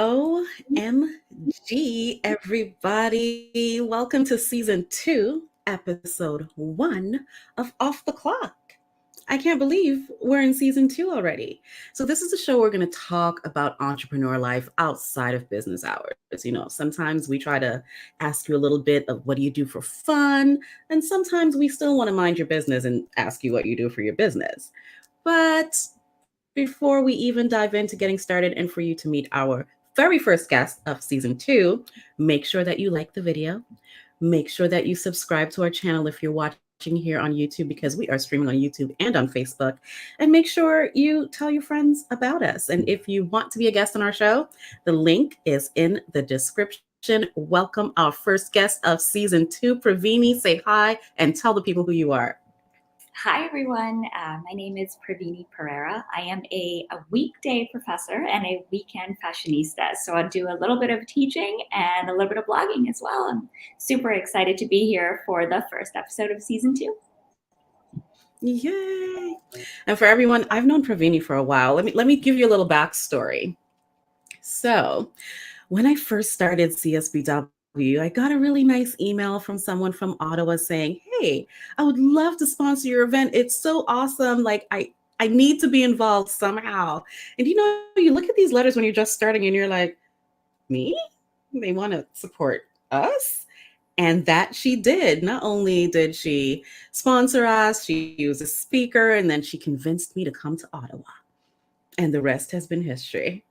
OMG, everybody. Welcome to season 2, episode 1 of Off the Clock. I can't believe we're in season 2 already. So, this is a show we're going to talk about entrepreneur life outside of business hours. Sometimes we try to ask you a little bit of what do you do for fun, and sometimes we still want to mind your business and ask you what you do for your business. But before we even dive into getting started and for you to meet our very first guest of season 2, make sure that you like the video. Make sure that you subscribe to our channel if you're watching here on YouTube, because we are streaming on YouTube and on Facebook. And make sure you tell your friends about us. And if you want to be a guest on our show, the link is in the description. Welcome our first guest of season 2, Praveeni. Say hi and tell the people who you are. Hi, everyone. My name is Praveeni Perera. I am a weekday professor and a weekend fashionista. So I do a little bit of teaching and a little bit of blogging as well. I'm super excited to be here for the first episode of season 2. Yay! And for everyone, I've known Praveeni for a while. Let me give you a little backstory. So when I first started CSBW, I got a really nice email from someone from Ottawa saying, "Hey, I would love to sponsor your event. It's so awesome. Like I need to be involved somehow." And you look at these letters when you're just starting and you're like, "Me? They want to support us?" And that she did. Not only did she sponsor us, she was a speaker, and then she convinced me to come to Ottawa. And the rest has been history.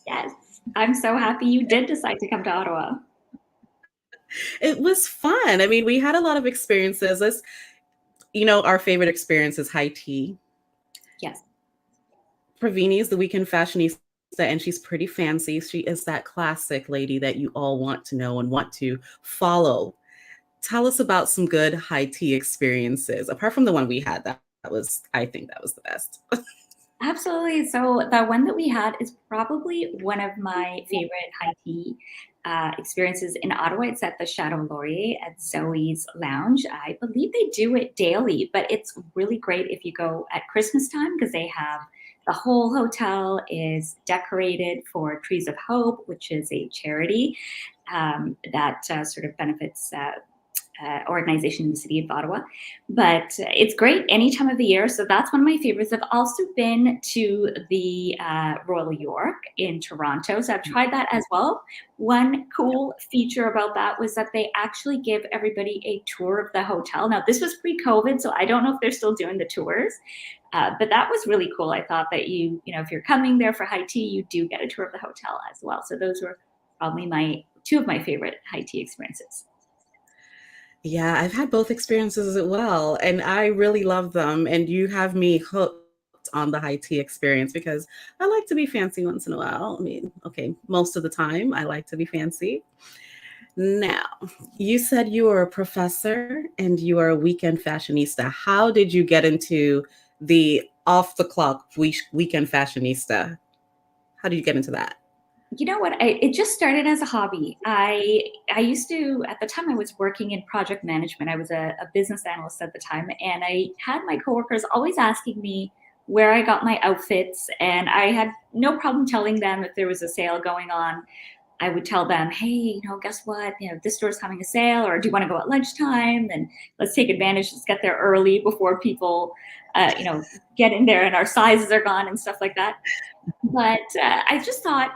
Yes, I'm so happy you did decide to come to Ottawa. It was fun. I mean, we had a lot of experiences. Our favorite experience is high tea. Yes. Praveeni is the weekend fashionista, and she's pretty fancy. She is that classic lady that you all want to know and want to follow. Tell us about some good high tea experiences, apart from the one we had. I think that was the best. Absolutely. So the one that we had is probably one of my favorite high tea experiences in Ottawa. It's at the Chateau Laurier at Zoe's Lounge. I believe they do it daily, but it's really great if you go at Christmas time because they have the whole hotel is decorated for Trees of Hope, which is a charity that sort of benefits organization in the city of Ottawa. But it's great any time of the year. So that's one of my favorites. I've also been to the Royal York in Toronto. So I've tried that as well. One cool feature about that was that they actually give everybody a tour of the hotel. Now, this was pre-COVID, so I don't know if they're still doing the tours. But that was really cool. I thought that if you're coming there for high tea, you do get a tour of the hotel as well. So those were probably two of my favorite high tea experiences. Yeah, I've had both experiences as well, and I really love them. And you have me hooked on the high tea experience because I like to be fancy once in a while. I mean, okay, most of the time I like to be fancy. Now, you said you were a professor and you are a weekend fashionista. How did you get into the off the clock weekend fashionista? How did you get into that? You know what? It just started as a hobby. I used to, at the time I was working in project management. I was a business analyst at the time, and I had my coworkers always asking me where I got my outfits, and I had no problem telling them if there was a sale going on. I would tell them, hey, guess what? This store's having a sale, or do you want to go at lunchtime? And let's take advantage. Let's get there early before people, get in there and our sizes are gone and stuff like that. But I just thought,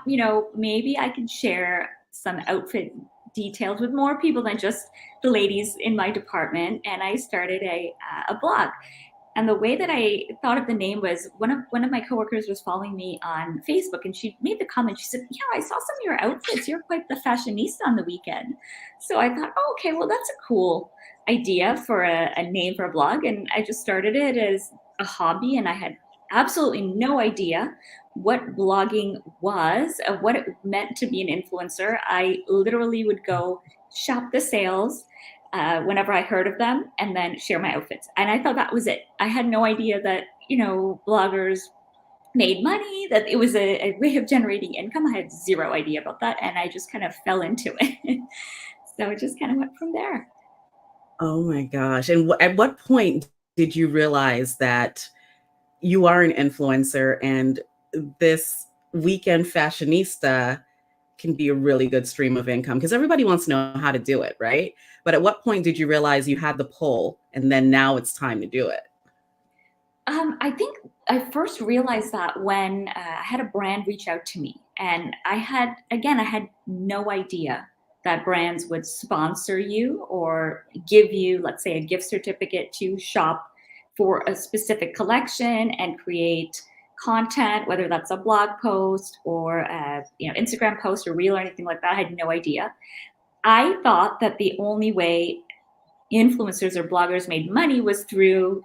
maybe I could share some outfit details with more people than just the ladies in my department. And I started a blog. And the way that I thought of the name was one of my coworkers was following me on Facebook, and she made the comment. She said, "Yeah, I saw some of your outfits. You're quite the fashionista on the weekend." So I thought, oh, okay, well, that's a cool idea for a name for a blog. And I just started it as a hobby, and I had absolutely no idea what blogging was, what it meant to be an influencer. I literally would go shop the sales whenever I heard of them and then share my outfits. And I thought that was it. I had no idea that, bloggers made money, that it was a way of generating income. I had zero idea about that. And I just kind of fell into it. So it just kind of went from there. Oh my gosh. And at what point did you realize that you are an influencer and this weekend fashionista can be a really good stream of income because everybody wants to know how to do it, right? But at what point did you realize you had the pull and then now it's time to do it? I think I first realized that when I had a brand reach out to me, and I had no idea that brands would sponsor you or give you, let's say, a gift certificate to shop for a specific collection and create content, whether that's a blog post or a, Instagram post or reel or anything like that. I had no idea. I thought that the only way influencers or bloggers made money was through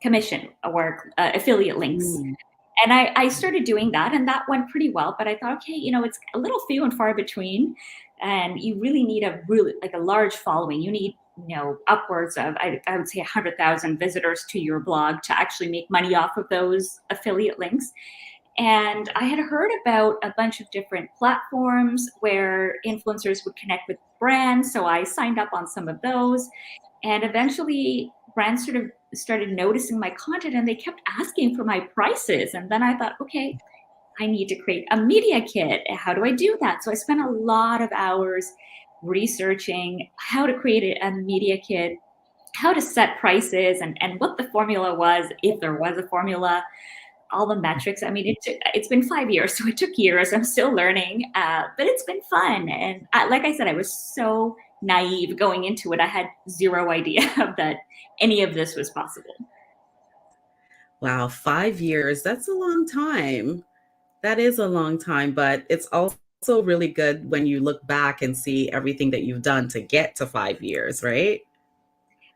commission or affiliate links. Mm. And I started doing that, and that went pretty well. But I thought, okay, it's a little few and far between, and you really need a large following. You need upwards of I would say 100,000 visitors to your blog to actually make money off of those affiliate links. And I had heard about a bunch of different platforms where influencers would connect with brands. So I signed up on some of those. And eventually, brands sort of started noticing my content and they kept asking for my prices. And then I thought, okay, I need to create a media kit. How do I do that? So I spent a lot of hours researching how to create a media kit, how to set prices, and what the formula was, if there was a formula, all the metrics. I mean, it's been 5 years, so it took years. I'm still learning, but it's been fun. And like I said, I was so naive going into it. I had zero idea that any of this was possible. Wow, 5 years. That's a long time. That is a long time, but it's also really good when you look back and see everything that you've done to get to 5 years, right?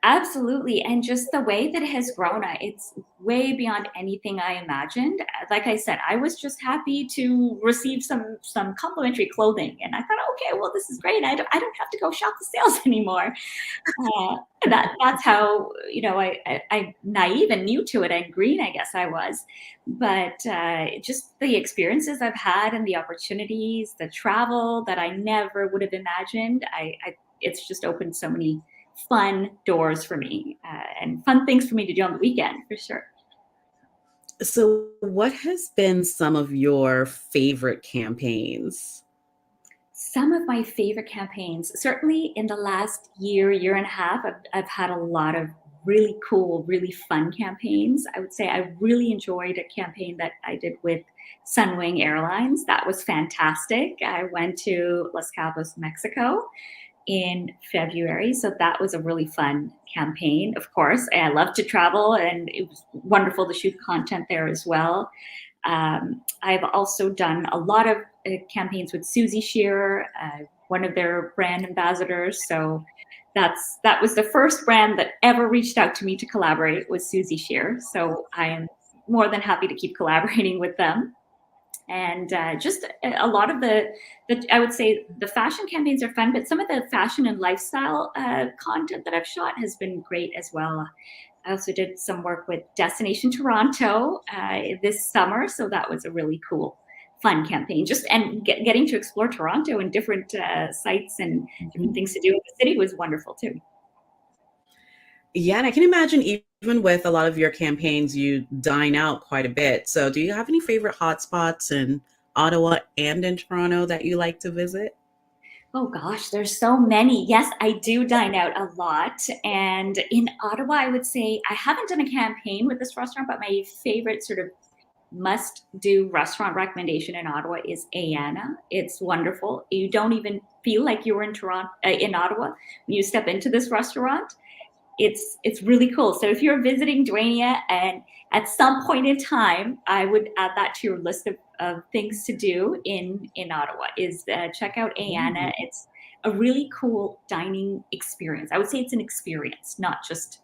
Absolutely. And just the way that it has grown, it's way beyond anything I imagined. Like I said, I was just happy to receive some complimentary clothing. And I thought, okay, well, this is great. I don't have to go shop the sales anymore. Uh, that's how, I naive and new to it and green, I guess I was. But just the experiences I've had and the opportunities, the travel that I never would have imagined, it's just opened so many fun doors for me and fun things for me to do on the weekend, for sure. So, what has been some of your favorite campaigns? Some of my favorite campaigns, certainly in the last year and a half, I've had a lot of really cool, really fun campaigns. I would say I really enjoyed a campaign that I did with Sunwing Airlines. That was fantastic. I went to Los Cabos, Mexico in February. So that was a really fun campaign. Of course, I love to travel, and it was wonderful to shoot content there as well. I've also done a lot of campaigns with Suzy Shearer, one of their brand ambassadors. So that was the first brand that ever reached out to me to collaborate with Suzy Shearer. So I am more than happy to keep collaborating with them. And just a lot of the I would say the fashion campaigns are fun, but some of the fashion and lifestyle content that I've shot has been great as well. I also did some work with Destination Toronto this summer, so that was a really cool, fun campaign. Just and getting to explore Toronto and different sites and different things to do in the city was wonderful too. Yeah, and I can imagine even with a lot of your campaigns, you dine out quite a bit. So, do you have any favorite hotspots in Ottawa and in Toronto that you like to visit? Oh gosh, there's so many. Yes, I do dine out a lot. And in Ottawa, I would say I haven't done a campaign with this restaurant, but my favorite sort of must do restaurant recommendation in Ottawa is Ayana. It's wonderful. You don't even feel like you were in Toronto, in Ottawa when you step into this restaurant. It's really cool. So if you're visiting Dwania and at some point in time, I would add that to your list of things to do in Ottawa is check out Ayana. It's a really cool dining experience. I would say it's an experience, not just,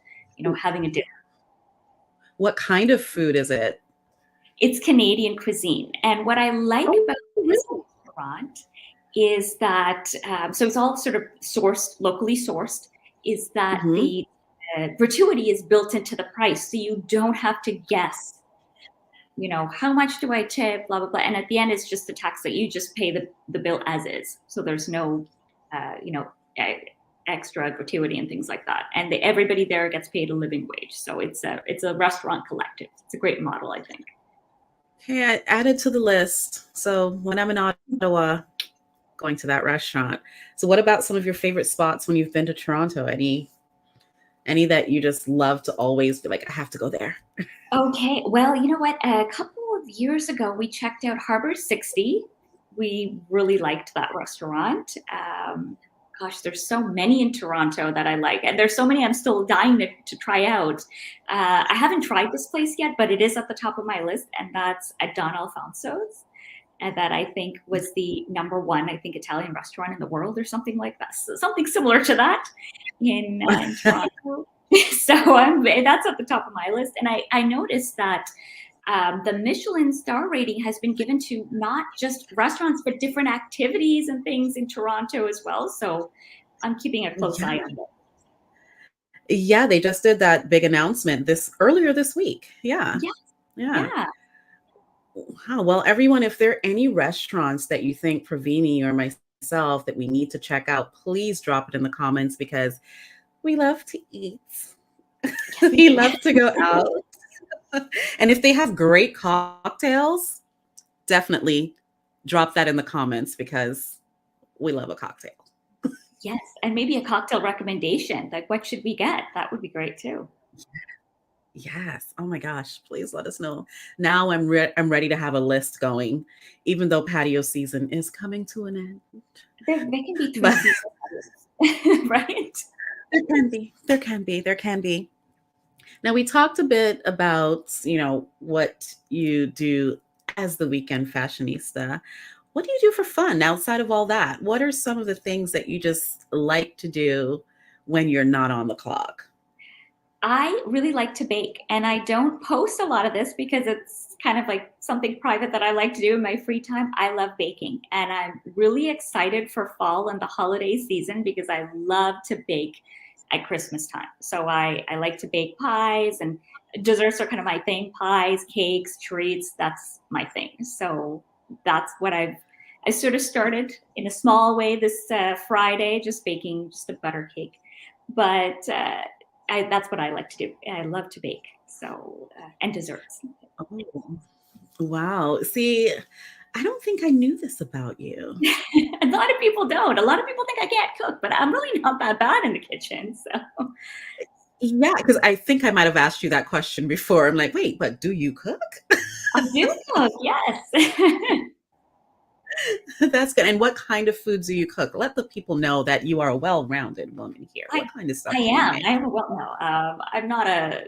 having a dinner. What kind of food is it? It's Canadian cuisine. And what I like Oh, about this really? restaurant is that, so it's all sort of locally sourced, is that Hmm. the gratuity is built into the price. So you don't have to guess, how much do I tip, blah, blah, blah. And at the end, it's just the tax that you just pay the bill as is. So there's no, extra gratuity and things like that. And everybody there gets paid a living wage. So it's a restaurant collective. It's a great model, I think. Okay, I added to the list. So when I'm in Ottawa, going to that restaurant. So what about some of your favorite spots when you've been to Toronto? Any that you just love to always be like, I have to go there? Okay, well, you know what? A couple of years ago, we checked out Harbor 60. We really liked that restaurant. Gosh, there's so many in Toronto that I like, and there's so many I'm still dying to try out. I haven't tried this place yet, but it is at the top of my list, and that's at Don Alfonso's. And that I think was the number one, I think, Italian restaurant in the world or something like that. So something similar to that in Toronto. So that's at the top of my list. And I noticed that the Michelin star rating has been given to not just restaurants, but different activities and things in Toronto as well. So I'm keeping a close eye Yeah. on that. Yeah, they just did that big announcement this earlier this week. Yeah. Yeah, Yeah. yeah. Wow. Well, everyone, if there are any restaurants that you think Praveeni or myself that we need to check out, please drop it in the comments because we love to eat. We love to go out. And if they have great cocktails, definitely drop that in the comments because we love a cocktail. Yes, and maybe a cocktail recommendation. Like, what should we get? That would be great too. Yes. Oh my gosh, please let us know. Now I'm ready to have a list going, even though patio season is coming to an end. There can be But 3 seasons, right? there can be. There can be. There can be. Now we talked a bit about, what you do as the weekend fashionista. What do you do for fun outside of all that? What are some of the things that you just like to do when you're not on the clock? I really like to bake, and I don't post a lot of this because it's kind of like something private that I like to do in my free time. I love baking, and I'm really excited for fall and the holiday season because I love to bake at Christmas time. So I like to bake pies, and desserts are kind of my thing. Pies, cakes, treats, that's my thing. So that's what I sort of started in a small way this Friday, just baking just a butter cake. But that's what I like to do. I love to bake. So, and desserts. Oh, wow. See, I don't think I knew this about you. A lot of people don't. A lot of people think I can't cook, but I'm really not that bad in the kitchen. So Yeah, because I think I might have asked you that question before. I'm like, wait, but do you cook? I do cook, yes. That's good. And what kind of foods do you cook? Let the people know that you are a well-rounded woman here. I What kind of I stuff do you am. make? I am well, no, I'm not a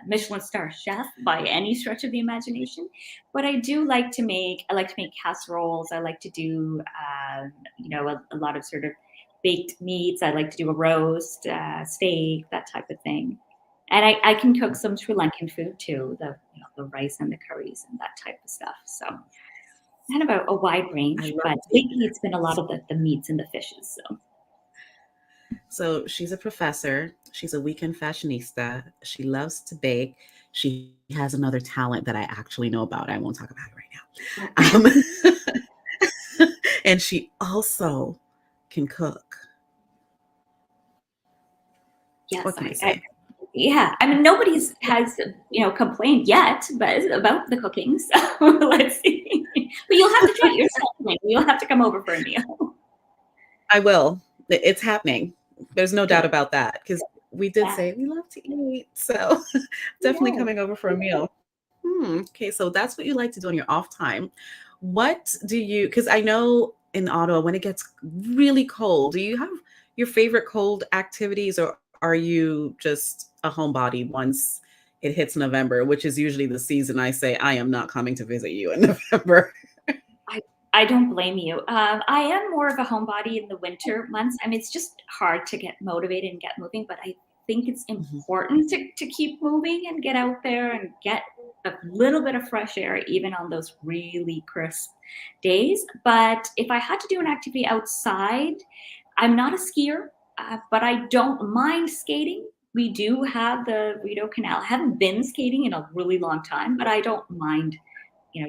Michelin star chef by any stretch of the imagination, but I like to make casseroles. I like to do a lot of sort of baked meats. I like to do a roast, steak, that type of thing. And I can cook some Sri Lankan food too, the rice and the curries and that type of stuff. So kind of a wide I range, love but to lately it's been a lot of the meats and the fishes. So So she's a professor. She's a weekend fashionista. She loves to bake. She has another talent that I actually know about. I won't talk about it right now. And she also can cook. yes, What can I I say? yeah. I mean, nobody's has complained yet, but about the cooking. So let's see. But you'll have to try it yourself. Like, you'll have to come over for a meal. I will. It's happening. There's no doubt Good. about that because we did Yeah. say we love to eat. So definitely Yeah. coming over for a meal. Okay, so that's what you like to do on your off time. What do you, because I know in Ottawa, when it gets really cold, do you have your favorite cold activities or are you just a homebody once it hits November, which is usually the season I say, I am not coming to visit you in November? I I don't blame you. I am more of a homebody in the winter months. I mean, it's just hard to get motivated and get moving, but I think it's Mhm. important to keep moving and get out there and get a little bit of fresh air, even on those really crisp days. But if I had to do an activity outside, I'm not a skier, but I don't mind skating. We do have the Rideau Canal. I haven't been skating in a really long time, but I don't mind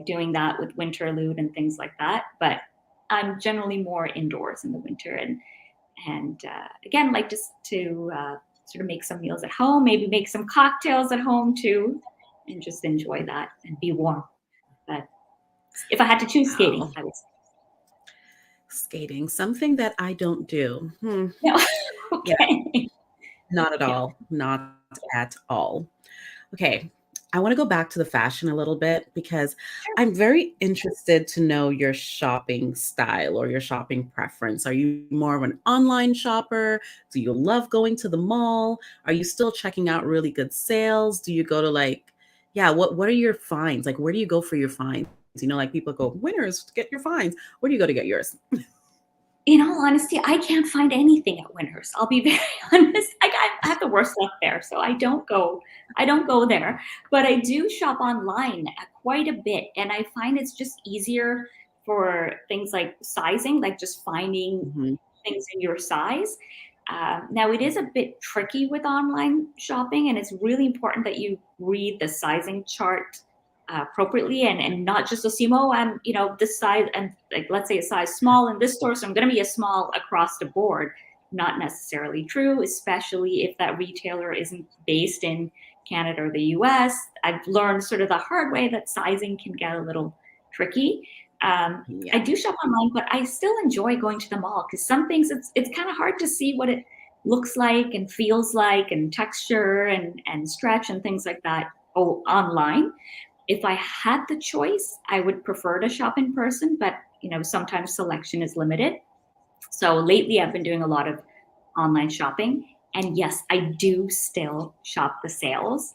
doing that with Winterlude and things like that. But I'm generally more indoors in the winter, and again, like just to sort of make some meals at home, maybe make some cocktails at home too, and just enjoy that and be warm. But if I had to choose skating, Wow. I would say. Skating, something that I don't do. No. Yeah, Okay. not at Yeah. all. Not at all. Okay. I want to go back to the fashion a little bit because Sure. I'm very interested to know your shopping style or your shopping preference. Are you more of an online shopper? Do you love going to the mall? Are you still checking out really good sales? Do you go to like, yeah, what are your finds? Like, where do you go for your finds? Like people go, Winners, get your finds. Where do you go to get yours? In all honesty, I can't find anything at Winners. I'll be very honest. I have the worst luck there, so I don't go there. But I do shop online quite a bit, and I find it's just easier for things like sizing, like just finding Mhm. things in your size. Now, it is a bit tricky with online shopping, and it's really important that you read the sizing chart appropriately and not just assume, oh, I'm, this size, and like, let's say a size small in this store, so I'm going to be a small across the board. Not necessarily true, especially if that retailer isn't based in Canada or the US. I've learned sort of the hard way that sizing can get a little tricky. I Yeah. do shop online, but I still enjoy going to the mall because some things it's kind of hard to see what it looks like and feels like and texture and stretch and things like that online. If I had the choice, I would prefer to shop in person, but sometimes selection is limited. So lately I've been doing a lot of online shopping. And yes, I do still shop the sales.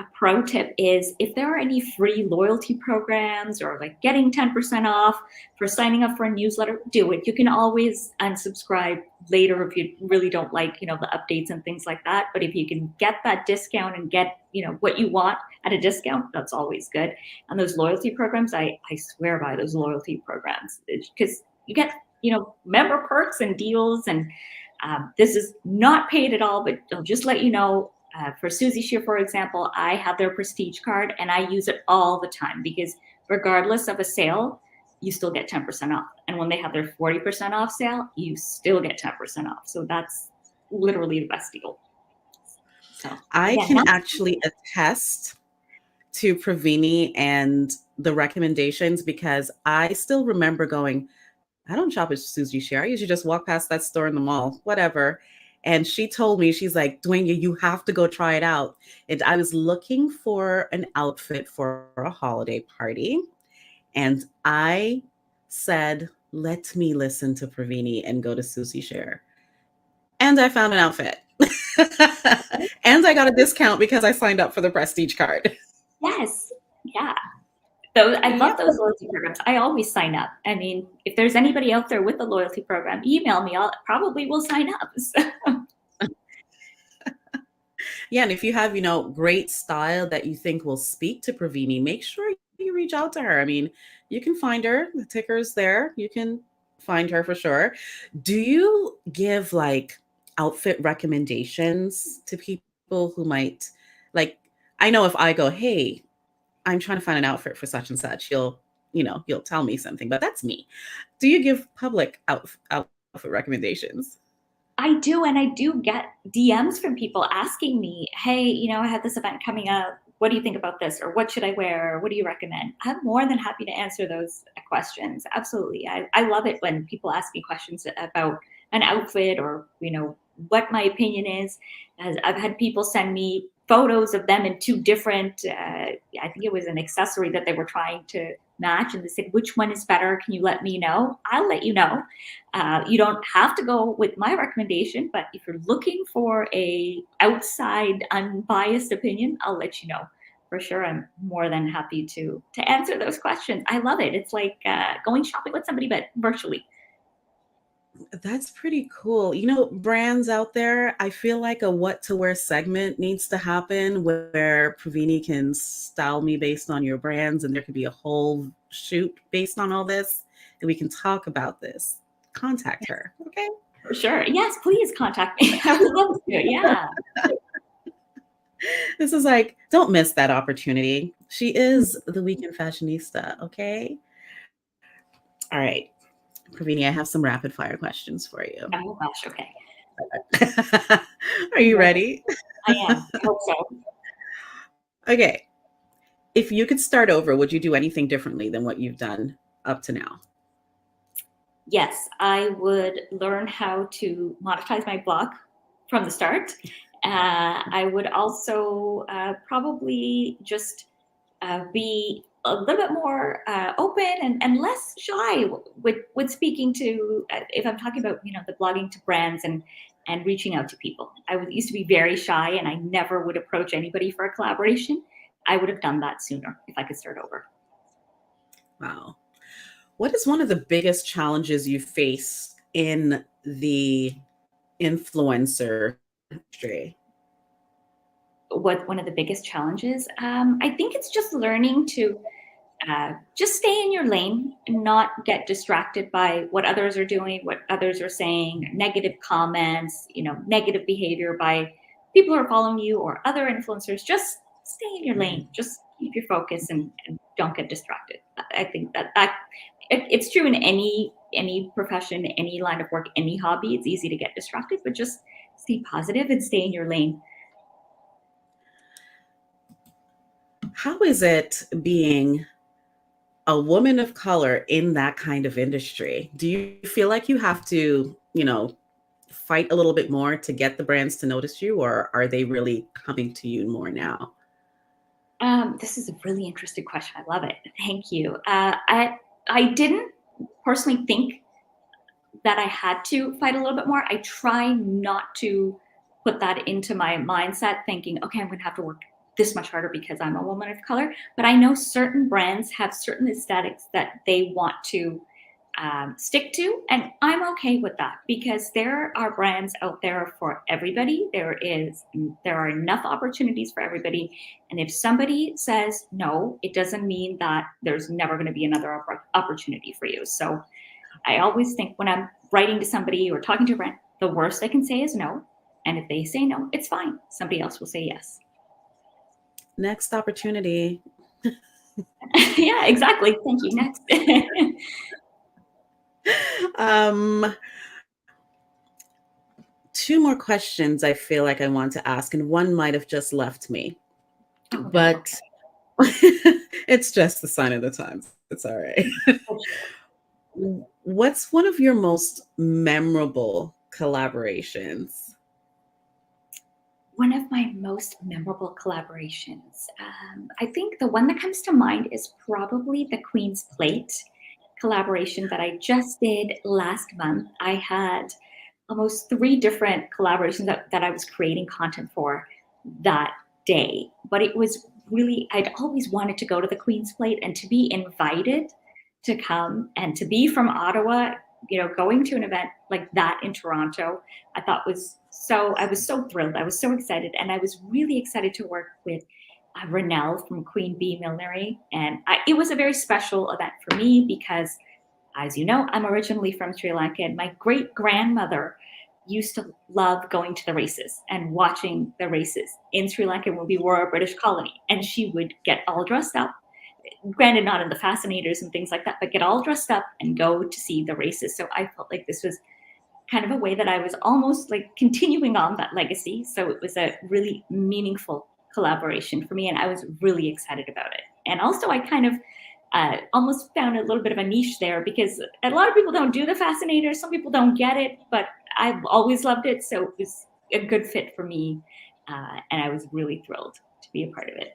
A pro tip is if there are any free loyalty programs or like getting 10% off for signing up for a newsletter, do it. You can always unsubscribe later if you really don't like, the updates and things like that. But if you can get that discount and get, what you want at a discount, that's always good. And those loyalty programs, I swear by those loyalty programs because you get, member perks and deals. And this is not paid at all, but I'll just let you know for Suzy Shear, for example, I have their prestige card and I use it all the time because regardless of a sale, you still get 10% off. And when they have their 40% off sale, you still get 10% off. So that's literally the best deal. So I again, can not actually attest to Praveeni and the recommendations because I still remember going, I don't shop at Suzy Share. I usually just walk past that store in the mall, whatever. And she told me, she's like, Dwayne, you have to go try it out. And I was looking for an outfit for a holiday party. And I said, let me listen to Praveeni and go to Suzy Share. And I found an outfit. And I got a discount because I signed up for the prestige card. yes, yeah. So I love Yep. those loyalty programs. I always sign up. I mean, if there's anybody out there with a loyalty program, email me. I'll probably will sign up. Yeah, and if you have, great style that you think will speak to Praveeni, make sure you reach out to her. I mean, you can find her. The ticker's there. You can find her for sure. Do you give like outfit recommendations to people who might like I know if I go, "Hey, I'm trying to find an outfit for such and such," you'll tell me something, but that's me. Do you give public outfit recommendations? I do, and I do get DMs from people asking me, "Hey, I have this event coming up. What do you think about this? Or what should I wear? Or what do you recommend?" I'm more than happy to answer those questions. Absolutely. I love it when people ask me questions about an outfit or, what my opinion is. As I've had people send me photos of them in two different, I think it was an accessory that they were trying to match. And they said, which one is better? Can you let me know? I'll let you know. You don't have to go with my recommendation, but if you're looking for a outside, unbiased opinion, I'll let you know for sure. I'm more than happy to answer those questions. I love it. It's like going shopping with somebody, but virtually. That's pretty cool. Brands out there, I feel like a what to wear segment needs to happen where Pravini can style me based on your brands and there could be a whole shoot based on all this and we can talk about this. Contact her. Okay. For sure. Yes, please contact me. I would love to. Yeah. This is like, don't miss that opportunity. She is the weekend fashionista. Okay. All right. Pravini, I have some rapid fire questions for you. Oh gosh. Okay. Are you Right. ready? I am. I hope so. Okay. If you could start over, would you do anything differently than what you've done up to now? Yes, I would learn how to monetize my blog from the start. I would also probably just be a little bit more open and less shy with speaking to, if I'm talking about, the blogging to brands and reaching out to people. Used to be very shy and I never would approach anybody for a collaboration. I would have done that sooner if I could start over. Wow. What is one of the biggest challenges you face in the influencer industry? What one of the biggest challenges? I think it's just learning to just stay in your lane and not get distracted by what others are doing, what others are saying, negative comments, negative behavior by people who are following you or other influencers. Just stay in your lane. Just keep your focus and don't get distracted. I think it's true in any profession, any line of work, any hobby. It's easy to get distracted, but just stay positive and stay in your lane. How is it being a woman of color in that kind of industry? Do you feel like you have to, fight a little bit more to get the brands to notice you, or are they really coming to you more now? This is a really interesting question. I love it. Thank you. I didn't personally think that I had to fight a little bit more. I try not to put that into my mindset, thinking, okay, I'm going to have to work this much harder because I'm a woman of color. But I know certain brands have certain aesthetics that they want to stick to, and I'm okay with that because there are brands out there for everybody. There are enough opportunities for everybody, and if somebody says no, it doesn't mean that there's never going to be another opportunity for you. So I always think when I'm writing to somebody or talking to a brand, the worst they can say is no, and if they say no, it's fine. Somebody else will say yes. Next opportunity. Yeah, exactly. Thank you. Next. um, Two more questions I feel like I want to ask, and one might have just left me, Oh, that's but okay. it's just the sign of the times. It's all right. For sure. What's one of your most memorable collaborations? One of my most memorable collaborations. I think the one that comes to mind is probably the Queen's Plate collaboration that I just did last month. I had almost three different collaborations that I was creating content for that day. But it was really, I'd always wanted to go to the Queen's Plate and to be invited to come and to be from Ottawa, going to an event like that in Toronto, I was so thrilled. I was so excited. And I was really excited to work with Renelle from Queen Bee Millinery. And it was a very special event for me because, as you know, I'm originally from Sri Lanka, and my great grandmother used to love going to the races and watching the races in Sri Lanka when we were a British colony. And she would get all dressed up, granted not in the fascinators and things like that, but get all dressed up and go to see the races. So I felt like this was kind of a way that I was almost like continuing on that legacy. So it was a really meaningful collaboration for me, and I was really excited about it. And also, I kind of almost found a little bit of a niche there because a lot of people don't do the fascinator. Some people don't get it, but I've always loved it. So it was a good fit for me. And I was really thrilled to be a part of it.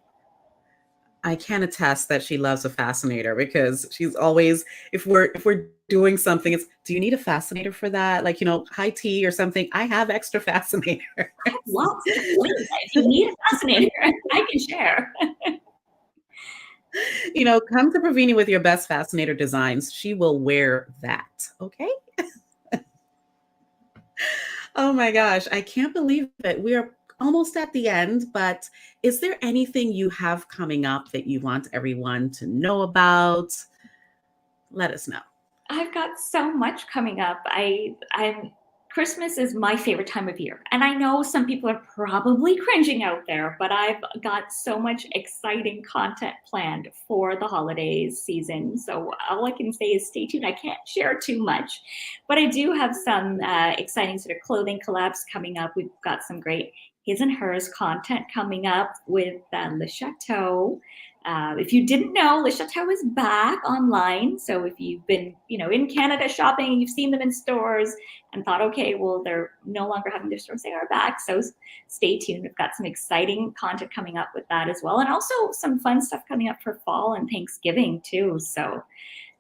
I can attest that she loves a fascinator because she's always, if we're doing something, it's, do you need a fascinator for that? Like, high tea or something. I have extra fascinator. I have lots to believe that if you need a fascinator, I can share. Come to Praveeni with your best fascinator designs. She will wear that. Okay. Oh my gosh, I can't believe it. We are almost at the end, but is there anything you have coming up that you want everyone to know about? Let us know. I've got so much coming up. I'm Christmas is my favorite time of year. And I know some people are probably cringing out there, but I've got so much exciting content planned for the holidays season. So all I can say is stay tuned. I can't share too much, but I do have some exciting sort of clothing collabs coming up. We've got some great his and hers content coming up with Le Chateau. If you didn't know, Le Chateau is back online. So if you've been, in Canada shopping, you've seen them in stores and thought, okay, well, they're no longer having their stores, they are back. So stay tuned. We've got some exciting content coming up with that as well. And also some fun stuff coming up for fall and Thanksgiving too. So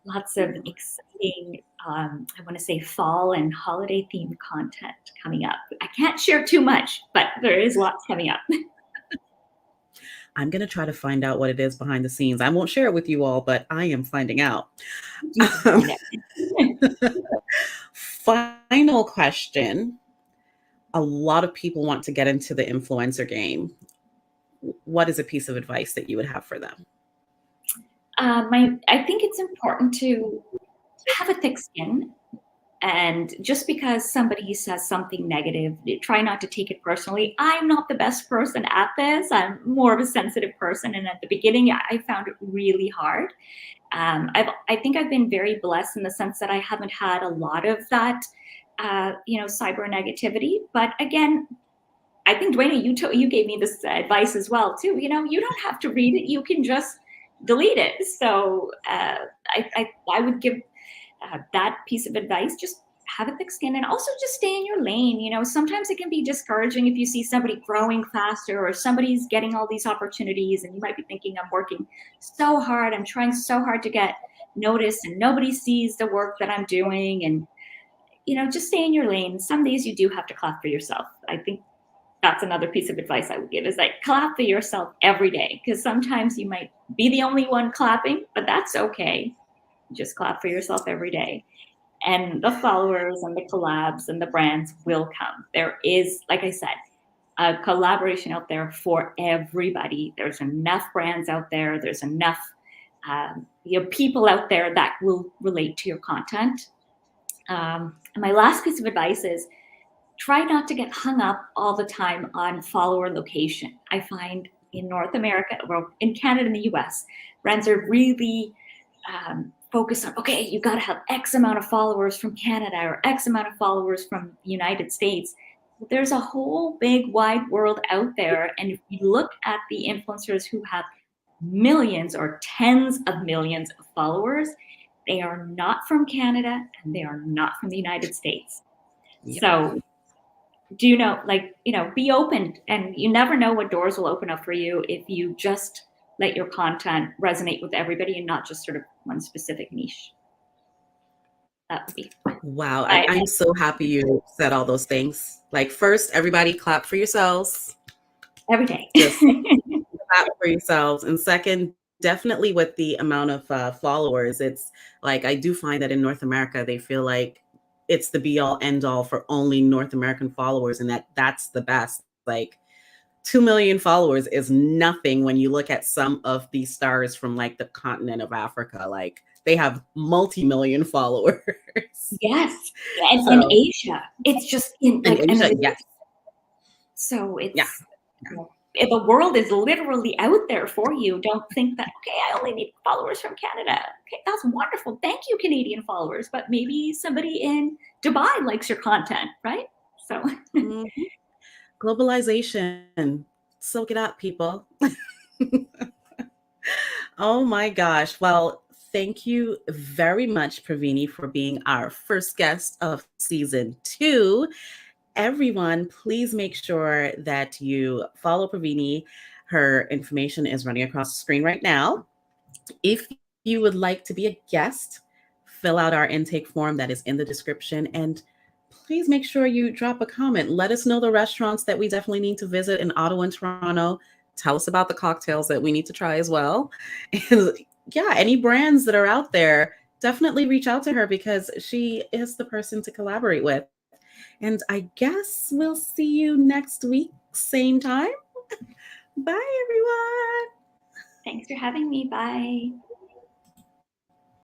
lots of exciting, I want to say fall and holiday themed content coming up. I can't share too much, but there is lots coming up. I'm going to try to find out what it is behind the scenes. I won't share it with you all, but I am finding out. Final question. A lot of people want to get into the influencer game. What is a piece of advice that you would have for them? I think it's important to have a thick skin. And just because somebody says something negative, try not to take it personally. I'm not the best person at this. I'm more of a sensitive person. And at the beginning, I found it really hard. I think I've been very blessed in the sense that I haven't had a lot of that, cyber negativity. But again, I think, Dwayne, you gave me this advice as well, too. You don't have to read it. You can just delete it. So I would give that piece of advice. Just have a thick skin and also just stay in your lane. Sometimes it can be discouraging if you see somebody growing faster or somebody's getting all these opportunities and you might be thinking, I'm working so hard, I'm trying so hard to get noticed and nobody sees the work that I'm doing. And just stay in your lane. Some days you do have to clap for yourself. I think that's another piece of advice I would give, is like clap for yourself every day, because sometimes you might be the only one clapping, but that's okay. Just clap for yourself every day. And the followers and the collabs and the brands will come. There is, like I said, a collaboration out there for everybody. There's enough brands out there. There's enough people out there that will relate to your content. And my last piece of advice is try not to get hung up all the time on follower location. I find in North America, well, in Canada and the US, brands are really focus on, okay, you got to have X amount of followers from Canada or X amount of followers from the United States. There's a whole big wide world out there. And if you look at the influencers who have millions or tens of millions of followers, they are not from Canada and they are not from the United States. Yep. So be open, and you never know what doors will open up for you if you just let your content resonate with everybody and not just sort of one specific niche. That would be fun. Wow. I'm so happy you said all those things. Like, first, everybody clap for yourselves. Every day. Just clap for yourselves. And second, definitely with the amount of followers, it's like, I do find that in North America, they feel like it's the be all end all for only North American followers. And that's the best. Like, 2 million followers is nothing when you look at some of these stars from like the continent of Africa. Like, they have multi-million followers. Yes. And in Asia, it's just in Asia, yes. So it's, the world is literally out there for you. Don't think that, okay, I only need followers from Canada. Okay, that's wonderful. Thank you, Canadian followers. But maybe somebody in Dubai likes your content, right? So globalization. Soak it up, people. Oh my gosh. Well, thank you very much, Praveeni, for being our first guest of season 2. Everyone, please make sure that you follow Praveeni. Her information is running across the screen right now. If you would like to be a guest, fill out our intake form that is in the description, and please make sure you drop a comment. Let us know the restaurants that we definitely need to visit in Ottawa and Toronto. Tell us about the cocktails that we need to try as well. And yeah, any brands that are out there, definitely reach out to her because she is the person to collaborate with. And I guess we'll see you next week, same time. Bye, everyone. Thanks for having me. Bye.